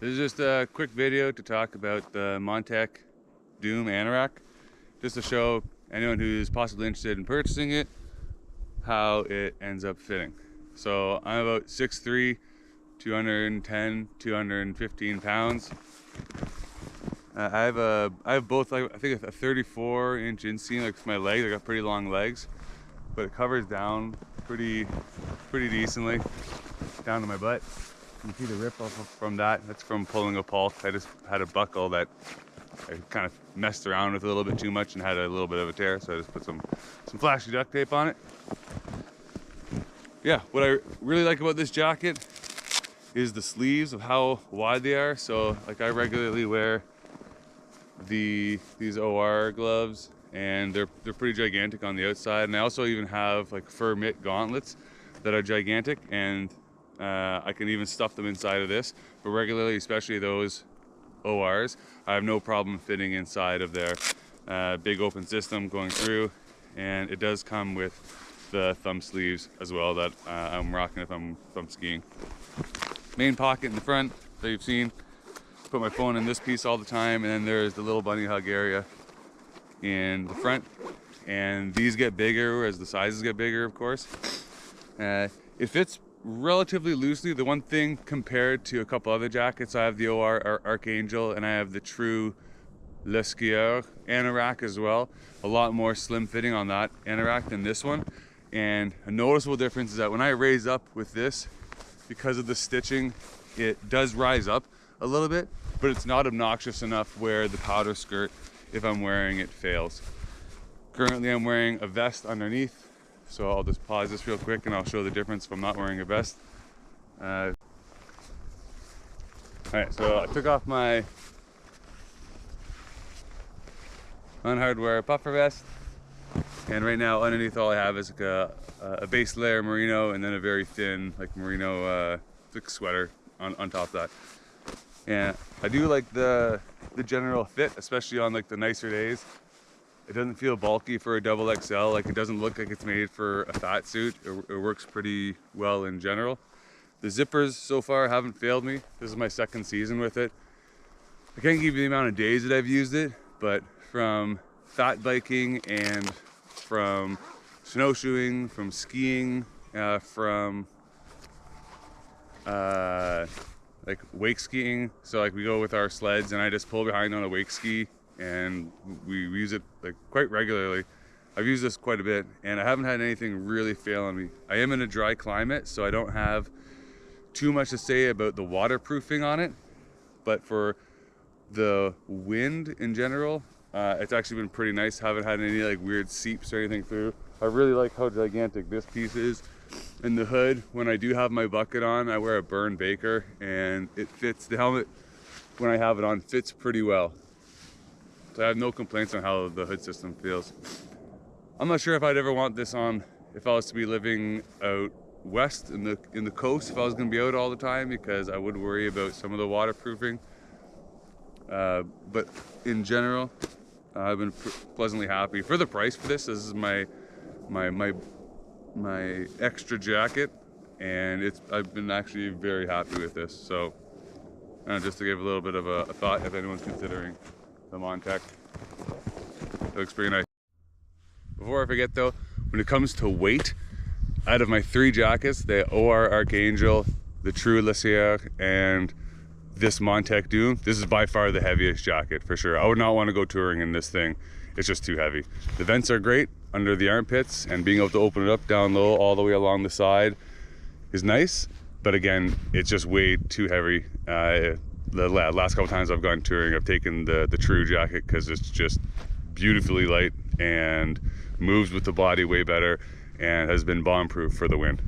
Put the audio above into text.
This is just a quick video to talk about the Montec Doom Anorak, just to show anyone who's possibly interested in purchasing it how it ends up fitting. So I'm about 6'3", 210, 215 pounds. I have both, I think a 34-inch inseam, like for my legs. I got pretty long legs, but it covers down pretty decently down to my butt. You can see the rip off from that. That's from pulling a pulk. I just had a buckle that I kind of messed around with a little bit too much and had a little bit of a tear, so I just put some flashy duct tape on it. Yeah, what I really like about this jacket is the sleeves of how wide they are. So like I regularly wear these OR gloves, and they're pretty gigantic on the outside, and I also even have like fur mitt gauntlets that are gigantic, and I can even stuff them inside of this. But regularly, especially those ORs, I have no problem fitting inside of their big open system going through, and it does come with the thumb sleeves as well that I'm rocking if I'm skiing. Main pocket in the front that you've seen. Put my phone in this piece all the time, and then there's the little bunny hug area in the front, and these get bigger as the sizes get bigger, of course. It fits relatively loosely. The one thing compared to a couple other jackets, I have the OR Archangel and I have the true Le Skieur Anorak as well. A lot more slim fitting on that Anorak than this one. And a noticeable difference is that when I raise up with this, because of the stitching, it does rise up a little bit, but it's not obnoxious enough where the powder skirt, if I'm wearing it, fails. Currently I'm wearing a vest underneath, so I'll just pause this real quick and I'll show the difference if I'm not wearing a vest. Alright, so I took off my unhardware puffer vest, and right now underneath all I have is like a base layer merino and then a very thin like merino thick sweater on top of that. And I do like the general fit, especially on like the nicer days. It doesn't feel bulky for a double XL. Like it doesn't look like it's made for a fat suit. It works pretty well in general. The zippers so far haven't failed me. This is my second season with it. I can't give you the amount of days that I've used it, but from fat biking and from snowshoeing, from skiing, from like wake skiing. So like we go with our sleds and I just pull behind on a wake ski, and we use it like quite regularly. I've used this quite a bit and I haven't had anything really fail on me. I am in a dry climate, so I don't have too much to say about the waterproofing on it, but for the wind in general, it's actually been pretty nice. Haven't had any like weird seeps or anything through. I really like how gigantic this piece is. In the hood, when I do have my bucket on, I wear a Burn Baker, and it fits, the helmet when I have it on fits pretty well. So I have no complaints on how the hood system feels. I'm not sure if I'd ever want this on if I was to be living out west in the coast, if I was going to be out all the time, because I would worry about some of the waterproofing. But in general, I've been pleasantly happy for the price for this. This is my extra jacket, and I've been actually very happy with this. So just to give a little bit of a thought if anyone's considering the Montec. It looks pretty nice. Before I forget though, when it comes to weight, out of my 3 jackets, the OR Archangel, the True Le Skieur, and this Montec Doom, this is by far the heaviest jacket for sure. I would not want to go touring in this thing. It's just too heavy. The vents are great under the armpits, and being able to open it up down low all the way along the side is nice, but again, it's just way too heavy. The last couple times I've gone touring, I've taken the True jacket because it's just beautifully light and moves with the body way better and has been bomb proof for the wind.